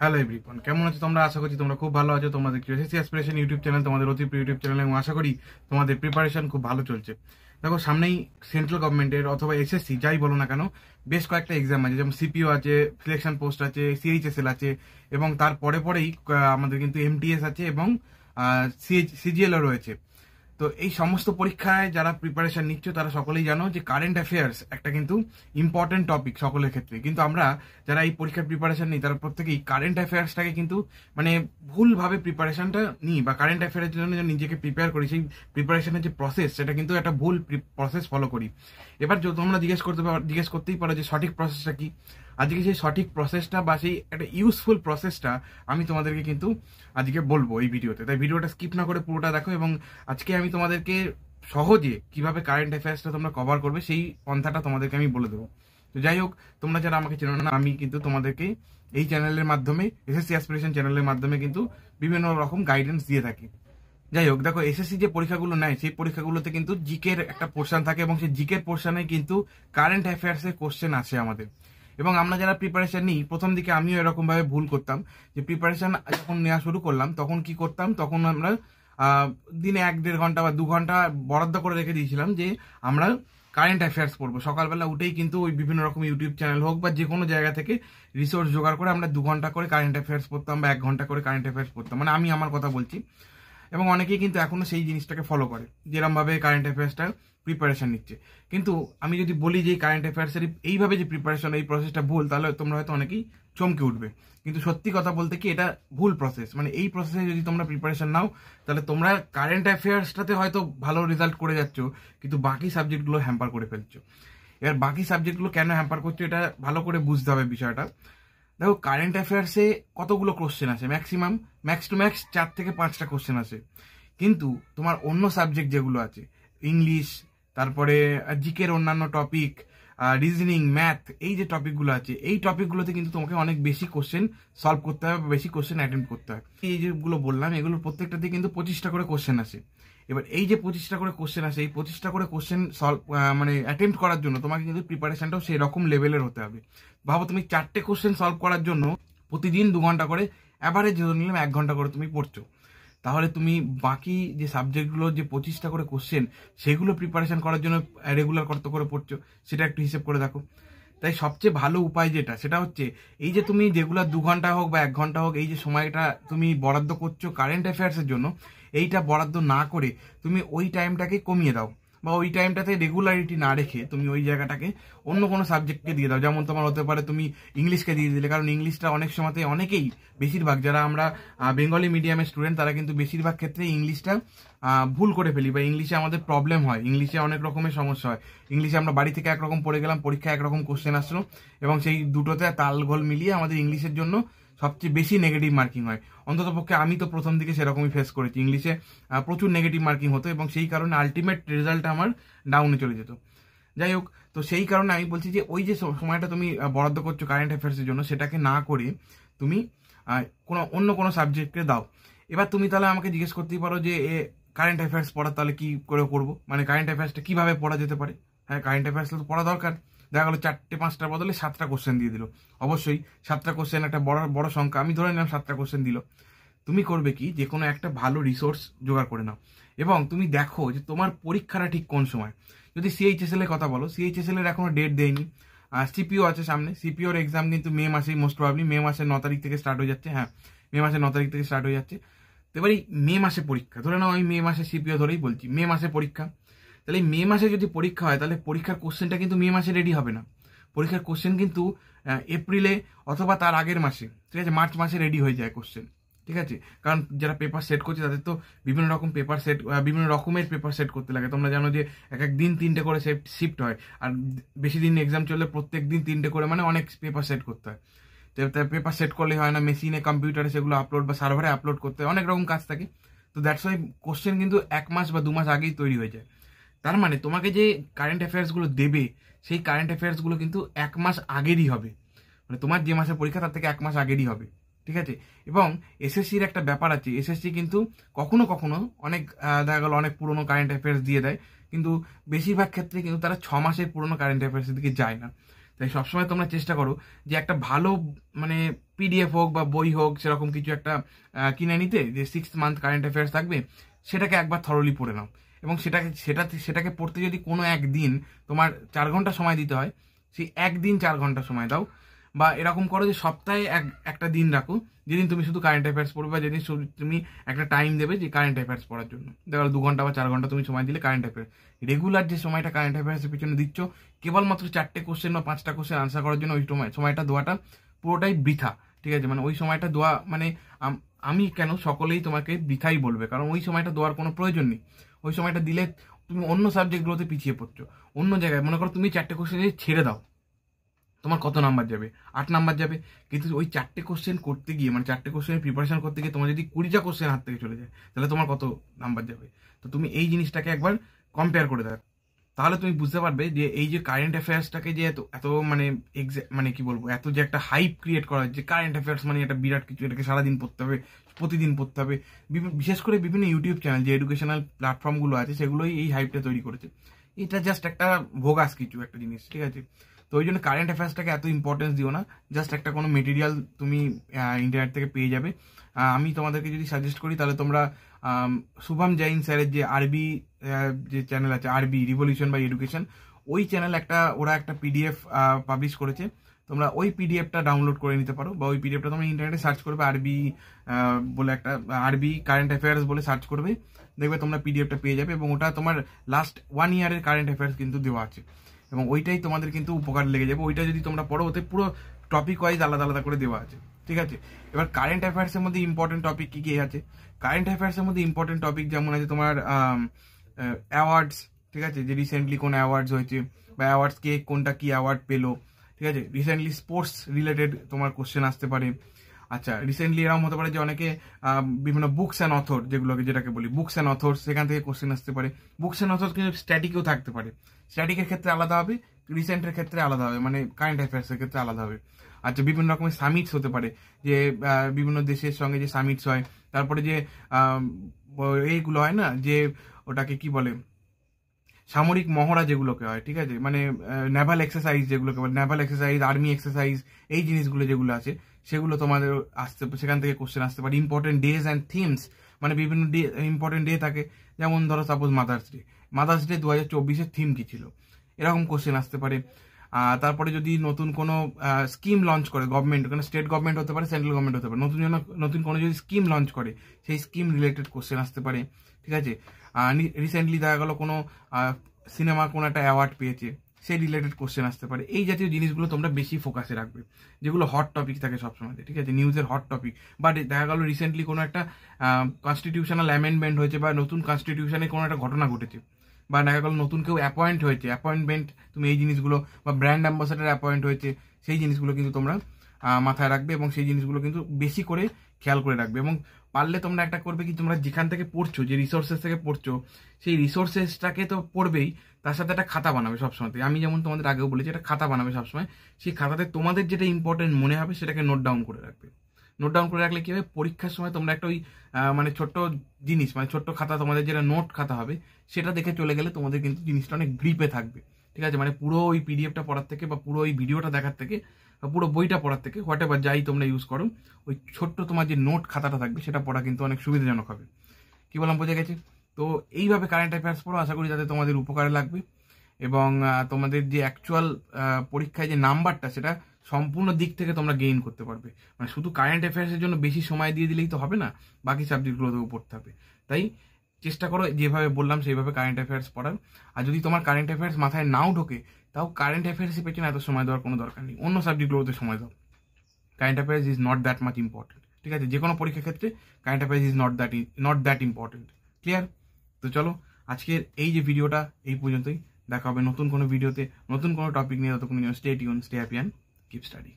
Hello everyone, কেমন আছো তোমরা? আশা করছি তোমরা খুব ভালো আছো। তোমাদের এসএসসি অ্যাসপিরেশন ইউটিউব চ্যানেল তোমাদের অতি প্রিয় ইউটিউব চ্যানেল, এবং আশা করি তোমাদের প্রিপারেশন খুব ভালো চলছে। দেখো, সামনেই সেন্ট্রাল গভর্নমেন্টের অথবা এসএসসি যাই বলো না কেন, বেশ কয়েকটা এক্সাম আছে, যেমন সিপিও আছে, সিলেকশন পোস্ট আছে, সিএইচএসএল আছে, এবং তার পরেই আমাদের কিন্তু এমটিএস আছে এবং সিজিএলও রয়েছে। তো এই সমস্ত পরীক্ষায় যারা প্রিপারেশন নিচ্ছ তারা সকলেই জানো যে কারেন্ট অ্যাফেয়ার্স একটা কিন্তু ইম্পর্টেন্ট টপিক সকলের ক্ষেত্রে। কিন্তু আমরা যারা এই পরীক্ষার প্রিপারেশন নিই তারা প্রত্যেকেই কারেন্ট অ্যাফেয়ার্সটাকে কিন্তু মানে ভুলভাবে প্রিপারেশনটা নিই, বা কারেন্ট অ্যাফেয়ারের জন্য যে নিজেকে প্রিপেয়ার করি, সেই প্রিপারেশনের যে প্রসেস সেটা কিন্তু একটা ভুল প্রসেস ফলো করি। এবার তোমরা জিজ্ঞেস করতেই পারো যে সঠিক প্রসেসটা কি। আজকে সেই সঠিক প্রসেসটা বা সেই একটা ইউজফুল প্রসেসটা আমি তোমাদেরকে কিন্তু আজকে বলবো এই ভিডিওতে। তাই ভিডিওটা স্কিপ না করে পুরোটা দেখো, এবং আজকে আমি তোমাদেরকে সহজে কিভাবে কারেন্ট অ্যাফেয়ার্সটা তোমরা কভার করবে সেই পন্থাটা তোমাদেরকে আমি বলে দেবো। তো যাই হোক, তোমরা যারা আমাকে চেনো না, আমি কিন্তু তোমাদেরকে এই চ্যানেলের মাধ্যমে, এসএসসি অ্যাসপিরেশন চ্যানেলের মাধ্যমে কিন্তু বিভিন্ন রকম গাইডেন্স দিয়ে থাকি। যাই হোক, দেখো, এসএসসি যে পরীক্ষাগুলো নেয় সেই পরীক্ষাগুলোতে কিন্তু জিকের একটা পোর্শন থাকে, এবং সেই জিকের পোর্শনে কিন্তু কারেন্ট অ্যাফেয়ার্সের কোশ্চেন আসে আমাদের। এবং আমরা যারা প্রিপারেশন নিই, প্রথম দিকে আমিও এরকম ভাবে ভুল করতাম যে প্রিপারেশন যখন নেওয়া শুরু করলাম তখন কি করতাম, তখন আমরা দিনে 1-1.5 ঘন্টা বা 2 ঘন্টা বরাদ্দ করে রেখে দিয়েছিলাম যে আমরা কারেন্ট অ্যাফেয়ার্স পড়বো। সকালবেলা উঠেই কিন্তু ওই বিভিন্ন রকম ইউটিউব চ্যানেল হোক বা যে কোনো জায়গা থেকে রিসোর্স জোগাড় করে আমরা 2 ঘন্টা করে কারেন্ট অ্যাফেয়ার্স পড়তাম বা 1 ঘন্টা করে কারেন্ট অ্যাফেয়ার্স পড়তাম। মানে আমি আমার কথা বলছি, এবং অনেকেই কিন্তু এখনো সেই জিনিসটাকে ফলো করে, যেরকম ভাবে কারেন্ট অ্যাফেয়ার্সটা প্রিপারেশন নিচ্ছে। কিন্তু আমি যদি বলি যে কারেন্ট অ্যাফেয়ার্সের এইভাবে যে প্রিপারেশন, এই প্রসেসটা ভুল, তাহলে তোমরা হয়তো অনেকেই চমকে উঠবে। কিন্তু সত্যি কথা বলতে কি, এটা ভুল প্রসেস। মানে এই প্রসেসে যদি তোমরা প্রিপারেশন নাও, তাহলে তোমরা কারেন্ট অ্যাফেয়ার্সটাতে হয়তো ভালো রেজাল্ট করে যাচ্ছ, কিন্তু বাকি সাবজেক্টগুলো হ্যাম্পার করে ফেলছো। এবার বাকি সাবজেক্টগুলো কেন হ্যাম্পার করছো, এটা ভালো করে বুঝতে হবে বিষয়টা। দেখো, কারেন্ট অ্যাফেয়ার্সে কতগুলো কোশ্চেন আছে, ম্যাক্সিমাম ম্যাক্স টু ম্যাক্স 4 থেকে 5টা কোশ্চেন আছে। কিন্তু তোমার অন্য সাবজেক্ট যেগুলো আছে, ইংলিশ, তারপরে জিকের অন্যান্য টপিক, রিজনিং, ম্যাথ, এই যে টপিকগুলো আছে, এই টপিকগুলোতে কিন্তু তোমাকে অনেক বেশি কোশ্চেন সলভ করতে হবে, বেশি কোশ্চেন অ্যাটেম্প করতে হয়। এই যেগুলো বললাম, এগুলোর প্রত্যেকটাতে কিন্তু 25টা করে কোশ্চেন আসে। এবার এই যে 25টা করে কোশ্চেন আসে, এই 25টা করে কোশ্চেন সলভ মানে অ্যাটেম্প করার জন্য তোমাকে কিন্তু প্রিপারেশনটাও সেই রকম লেভেলের হতে হবে। ভাবো, তুমি 4টে কোশ্চেন সলভ করার জন্য প্রতিদিন 2 ঘন্টা করে, অ্যাভারেজ ধরে নিলাম 1 ঘন্টা করে তুমি পড়ছো, তাহলে তুমি বাকি যে সাবজেক্টগুলো যে 25টা করে কোশ্চেন, সেগুলো প্রিপারেশন করার জন্য রেগুলার কত করে পড়ছো সেটা একটু হিসেব করে দেখো। তাই সবচেয়ে ভালো উপায় যেটা, সেটা হচ্ছে এই যে তুমি রেগুলার 2 ঘন্টা হোক বা 1 ঘন্টা হোক, এই যে সময়টা তুমি বরাদ্দ করছো কারেন্ট অ্যাফেয়ার্সের জন্য, এইটা বরাদ্দ না করে তুমি ওই টাইমটাকে কমিয়ে দাও, বা ওই টাইমটাতে রেগুলারিটি না রেখে তুমি ওই জায়গাটাকে অন্য কোনো সাবজেক্টকে দিয়ে দাও। যেমন তোমার হতে পারে তুমি ইংলিশকে দিয়ে দিলে, কারণ ইংলিশটা অনেক সময়তে অনেকেই, বেশিরভাগ যারা আমরা বেঙ্গলি মিডিয়ামের স্টুডেন্ট, তারা কিন্তু বেশিরভাগ ক্ষেত্রে ইংলিশটা ভুল করে ফেলি, বা ইংলিশে আমাদের প্রবলেম হয়, ইংলিশে অনেক রকমের সমস্যা হয়। ইংলিশে আমরা বাড়ি থেকে একরকম পড়ে গেলাম, পরীক্ষায় একরকম কোশ্চেন আসলো, এবং সেই দুটোতে তালঘোল মিলিয়ে আমাদের ইংলিশের জন্য সবচেয়ে বেশি নেগেটিভ মার্কিং হয়। অন্ততপক্ষে আমি তো প্রথম দিকে সেরকমই ফেস করেছি, ইংলিশে প্রচুর নেগেটিভ মার্কিং হতো, এবং সেই কারণে আলটিমেট রেজাল্ট আমার ডাউনে চলে যেত। যাই হোক, তো সেই কারণে আমি বলছি যে ওই যে সময়টা তুমি বরাদ্দ করছো কারেন্ট অ্যাফেয়ার্সের জন্য, সেটাকে না করে তুমি অন্য কোনো সাবজেক্টকে দাও। এবার তুমি তাহলে আমাকে জিজ্ঞেস করতেই পারো যে কারেন্ট অ্যাফেয়ার্স পড়া তাহলে কি করে করবো, মানে কারেন্ট অ্যাফেয়ার্সটা কিভাবে পড়া যেতে পারে। হ্যাঁ, কারেন্ট অ্যাফেয়ার্স তো পড়া দরকার। দেখা গেলো 4-5টার বদলে 7টা কোশ্চেন দিয়ে দিল। অবশ্যই 7টা কোশ্চেন একটা বড় বড় সংখ্যা, আমি ধরে নিলাম 7টা কোশ্চেন দিল। তুমি করবে কি, যে কোনো একটা ভালো রিসোর্স জোগাড় করে নাও, এবং তুমি দেখো যে তোমার পরীক্ষাটা ঠিক কোন সময়। যদি সিএইচএসএল এর কথা বলো, সিএইচএসএল এর এখনো ডেট দেয়নি। সিপিও আছে সামনে, সিপিওর এক্সাম কিন্তু মে মাসেই, মোস্ট প্রবাবলি মে মাসের 9 তারিখ থেকে স্টার্ট হয়ে যাচ্ছে। হ্যাঁ, মে মাসের 9 তারিখ থেকে স্টার্ট হয়ে যাচ্ছে। তো এবার এই মে মাসে পরীক্ষা, ধরে নাও আমি মে মাসে সিপিও ধরেই বলছি, মে মাসে পরীক্ষা। তাহলে এই মে মাসে যদি পরীক্ষা হয়, তাহলে পরীক্ষার কোশ্চেনটা কিন্তু মে মাসে রেডি হবে না। পরীক্ষার কোশ্চেন কিন্তু এপ্রিলে অথবা তার আগের মাসে, ঠিক আছে, মার্চ মাসে রেডি হয়ে যায় কোশ্চেন। ঠিক আছে, কারণ যারা পেপার সেট করছে তাদের তো বিভিন্ন রকমের পেপার সেট করতে লাগে। তোমরা জানো যে এক এক দিন 3টে করে শিফট হয়, আর বেশি দিন এক্সাম চললে প্রত্যেক দিন 3টে করে, মানে অনেক পেপার সেট করতে হয়। পেপার সেট করলে হয় না, মেশিনে, কম্পিউটারে সেগুলো আপলোড বা সার্ভারে আপলোড করতে হয়, অনেক রকম কাজ থাকে। তো দ্যাটস ওয়াই কোশ্চেন কিন্তু 1 মাস বা 2 মাস আগেই তৈরি হয়ে যায়। তার মানে তোমাকে যে কারেন্ট অ্যাফেয়ার্সগুলো দেবে, সেই কারেন্ট অ্যাফেয়ার্সগুলো কিন্তু 1 মাস আগেরই হবে, মানে তোমার যে মাসে পরীক্ষা তার থেকে 1 মাস আগেরই হবে। ঠিক আছে, এবং এসএসসির একটা ব্যাপার আছে, এসএসসি কিন্তু কখনো কখনো অনেক দেখা গেল অনেক পুরোনো কারেন্ট অ্যাফেয়ার্স দিয়ে দেয়, কিন্তু বেশিরভাগ ক্ষেত্রে কিন্তু তারা 6 মাসের পুরোনো কারেন্ট অ্যাফেয়ার্সের দিকে যায় না। তাই সবসময় তোমরা চেষ্টা করো যে একটা ভালো মানে পিডিএফ হোক বা বই হোক সেরকম কিছু একটা কিনে নিতে, যে 6 মান্থ কারেন্ট অ্যাফেয়ার্স থাকবে, সেটাকে একবার থরলি পড়ে নাও। এবং সেটাকে পড়তে যদি কোনো একদিন তোমার 4 ঘন্টা সময় দিতে হয়, সেই একদিন 4 ঘন্টা সময় দাও। বা এরকম করো যে সপ্তাহে একটা দিন রাখো যেদিন তুমি শুধু কারেন্ট অ্যাফেয়ার্স পড়বে, বা যেদিন তুমি একটা টাইম দেবে যে কারেন্ট অ্যাফেয়ার্স পড়ার জন্য। দেখো 2 ঘন্টা বা 4 ঘন্টা তুমি সময় দিলে কারেন্ট অ্যাফেয়ার্স, রেগুলার যে সময়টা কারেন্ট অ্যাফেয়ার্সের পিছনে দিচ্ছ কেবলমাত্র 4টে কোশ্চেন বা 5টা কোশ্চেন আনসার করার জন্য, ওই সময়টা দেওয়াটা পুরোটাই বৃথা। ঠিক আছে, মানে ওই সময়টা দেওয়া মানে আমি কেন সকলেই তোমাকে বৃথাই বলবে, কারণ ওই সময়টা দেওয়ার কোনো প্রয়োজন নেই। ওই সময়টা দিলে তুমি অন্য সাবজেক্টগুলোতে পিছিয়ে পড়ছো। অন্য জায়গায় মনে করো তুমি 4টে কোশ্চেন ছেড়ে দাও, তোমার কত নাম্বার যাবে? 8 নাম্বার যাবে। কিন্তু ওই 4টে কোশ্চেন করতে গিয়ে, মানে 4টে কোশ্চেনের প্রিপারেশন করতে গিয়ে তোমার যদি 20টা কোশ্চেন হাত থেকে চলে যায়, তাহলে তোমার কত নাম্বার যাবে? তো তুমি এই জিনিসটাকে একবার কম্পেয়ার করে দেখো, তাহলে তুমি বুঝতে পারবে যে এই যে কারেন্ট অ্যাফেয়ার্সটাকে যে এত মানে মানে কি বলবো, এত যে একটা হাইপ ক্রিয়েট করা হয় যে কারেন্ট অ্যাফেয়ার্স মানে একটা বিরাট কিছু, এটাকে সারাদিন পড়তে হবে, প্রতিদিন পড়তে হবে। বিশেষ করে বিভিন্ন ইউটিউব চ্যানেল, যে এডুকেশনাল প্ল্যাটফর্মগুলো আছে, সেগুলোই এই হাইপটা তৈরি করেছে। এটা জাস্ট একটা ভোগাস কিছু একটা জিনিস, ঠিক আছে? তো ওই জন্য কারেন্ট অ্যাফেয়ার্সটাকে এত ইম্পর্টেন্স দিও না। জাস্ট একটা কোনো মেটেরিয়াল তুমি ইন্টারনেট থেকে পেয়ে যাবে। আমি তোমাদেরকে যদি সাজেস্ট করি, তাহলে তোমরা শুভম জৈন স্যারের যে আরবি যে চ্যানেল আছে, আরবি রিভলিউশন বাই এডুকেশন, ওই চ্যানেল ওরা একটা পিডিএফ পাবলিশ করেছে। তোমরা ওই পিডিএফটা ডাউনলোড করে নিতে পারো, বা ওই পিডিএফটা তোমরা ইন্টারনেটে সার্চ করবে, আরবি বলে একটা আরবি কারেন্ট অ্যাফেয়ার্স বলে সার্চ করবে, দেখবে তোমরা পিডিএফটা পেয়ে যাবে। এবং ওটা তোমার লাস্ট 1 ইয়ারের কারেন্ট অ্যাফেয়ার্স কিন্তু দেওয়া আছে, এবং ওইটাই তোমাদের কিন্তু উপকার লেগে যাবে। ওইটা যদি তোমরা পড়ো, ওতে পুরো টপিক ওয়াইজ আলাদা আলাদা করে দেওয়া আছে, ঠিক আছে? এবার কারেন্ট অ্যাফেয়ার্সের মধ্যে ইম্পর্টেন্ট টপিক কি কি আছে? কারেন্ট অ্যাফেয়ার্সের মধ্যে ইম্পর্টেন্ট টপিক যেমন আছে তোমার অ্যাওয়ার্ডস, ঠিক আছে, যে রিসেন্টলি কোন অ্যাওয়ার্ডস হয়েছে, বা অ্যাওয়ার্ডস কে কোনটা কি অ্যাওয়ার্ড পেলো, ঠিক আছে? রিসেন্টলি স্পোর্টস রিলেটেড তোমার কোশ্চেন আসতে পারে। আচ্ছা, রিসেন্টলি এরকম হতে পারে যে অনেকে বিভিন্ন বুকস অ্যান্ড অথর, যেটাকে বলি বুকস অ্যান্ড অথর, সেখান থেকে কোশ্চেন আসতে পারে। বুকস অ্যান্ড অথর কিন্তু স্ট্যাটিকও থাকতে পারে, স্ট্যাটিকের ক্ষেত্রে আলাদা হবে, রিসেন্টের ক্ষেত্রে আলাদা হবে, মানে কারেন্ট অ্যাফেয়ার্সের ক্ষেত্রে আলাদা হবে। আচ্ছা, বিভিন্ন রকমের সামিটস হতে পারে, যে বিভিন্ন দেশের সঙ্গে যে সামিটস হয়, তারপরে যে এইগুলো হয় না, যে ওটাকে কি বলে, সামরিক মহড়া যেগুলোকে হয়, ঠিক আছে, মানে নেভাল এক্সারসাইজ যেগুলোকে বলে, নেভাল এক্সারসাইজ, আর্মি এক্সারসাইজ, এই জিনিসগুলো যেগুলো আছে, সেগুলো তোমাদের সেখান থেকে কোশ্চেন আসতে পারে। ইম্পর্টেন্ট ডেজ অ্যান্ড থিমস, মানে বিভিন্ন ডে ইম্পর্টেন্ট ডে থাকে, যেমন ধরো সাপোজ মাদার্স ডে 2024-এর থিম কি ছিল, এরকম কোশ্চেন আসতে পারে। তারপরে যদি নতুন কোনো স্কিম লঞ্চ করে গভর্নমেন্ট, ওখানে স্টেট গভর্নমেন্ট হতে পারে, সেন্ট্রাল গভর্নমেন্ট হতে পারে, নতুন কোনো যদি স্কিম লঞ্চ করে, সেই স্কিম রিলেটেড কোশ্চেন আসতে পারে, ঠিক আছে? রিসেন্টলি দেখা গেল কোনো সিনেমা কোনো একটা অ্যাওয়ার্ড পেয়েছে, সেই রিলেটেড কোশ্চেন আসতে পারে। এই জাতীয় জিনিসগুলো তোমরা বেশি ফোকাসে রাখবে, যেগুলো হট টপিক থাকে সবসময়, ঠিক আছে, নিউজের হট টপিক। বাট দেখা গেল রিসেন্টলি কোনো একটা কনস্টিটিউশনাল অ্যামেন্ডমেন্ট হয়েছে, বা নতুন কনস্টিটিউশনে কোনো একটা ঘটনা ঘটেছে, বা দেখা গেল নতুন কেউ অ্যাপয়েন্ট হয়েছে, অ্যাপয়েন্টমেন্ট, তুমি এই জিনিসগুলো, বা ব্র্যান্ড অ্যাম্বাসাডার অ্যাপয়েন্ট হয়েছে, সেই জিনিসগুলো কিন্তু তোমরা মাথায় রাখবে, এবং সেই জিনিসগুলো কিন্তু বেশি করে খেয়াল করে রাখবে। এবং পারলে তোমরা একটা করবে কি, তোমরা যেখান থেকে পড়ছো, যে রিসোর্সেস থেকে পড়ছো, সেই রিসোর্সেসটাকে তো পড়বেই, তার সাথে একটা খাতা বানাবে সবসময়। আমি যেমন তোমাদের আগেও বলেছি, একটা খাতা বানাবে সবসময়। সেই খাতাতে তোমাদের যেটা ইম্পর্টেন্ট মনে হবে সেটাকে নোট ডাউন করে রাখবে। নোট ডাউন করে রাখলে কি হবে, পরীক্ষার সময় তোমরা একটা ওই মানে ছোট্ট জিনিস, মানে ছোট্ট খাতা, তোমাদের যেটা নোট খাতা হবে, সেটা দেখে চলে গেলে তোমাদের কিন্তু জিনিসটা অনেক গ্রিপে থাকবে, ঠিক আছে? মানে পুরো ওই পিডিএফটা পড়ার থেকে, বা পুরো ওই ভিডিওটা দেখার থেকে, বা পুরো বইটা পড়ার থেকে, হোয়াট এভার যাই তোমরা ইউজ করো, ওই ছোট্ট তোমার যে নোট খাতাটা থাকবে, সেটা পড়া কিন্তু অনেক সুবিধাজনক হবে। কি বললাম, বোঝা গেছে? তো এইভাবে কারেন্ট অ্যাফেয়ার্স পড়ো, আশা করি যাতে তোমাদের উপকারে লাগবে, এবং তোমাদের যে অ্যাকচুয়াল পরীক্ষায় যে নাম্বারটা, সেটা সম্পূর্ণ দিক থেকে তোমরা গেইন করতে পারবে। মানে শুধু কারেন্ট অ্যাফেয়ার্সের জন্য বেশি সময় দিয়ে দিলেই তো হবে না, বাকি সাবজেক্টগুলোতেও পড়তে হবে। তাই চেষ্টা করো যেভাবে বললাম সেইভাবে কারেন্ট অ্যাফেয়ার্স পড়ার। আর যদি তোমার কারেন্ট অ্যাফেয়ার্স মাথায় নাও ঢোকে, তাও কারেন্ট অ্যাফেয়ার্সের পেছনে এত সময় দেওয়ার কোনো দরকার নেই, অন্য সাবজেক্টগুলোতে সময় দাও। Current affairs is not that much important, ঠিক আছে? যে কোনো পরীক্ষার ক্ষেত্রে current affairs is not that important. Clear? তো চলো, আজকের এই যে ভিডিওটা এই পর্যন্তই। দেখা হবে নতুন কোনো ভিডিওতে, নতুন কোনো টপিক নিয়ে। ততক্ষণ stay tune, stay happy and keep study.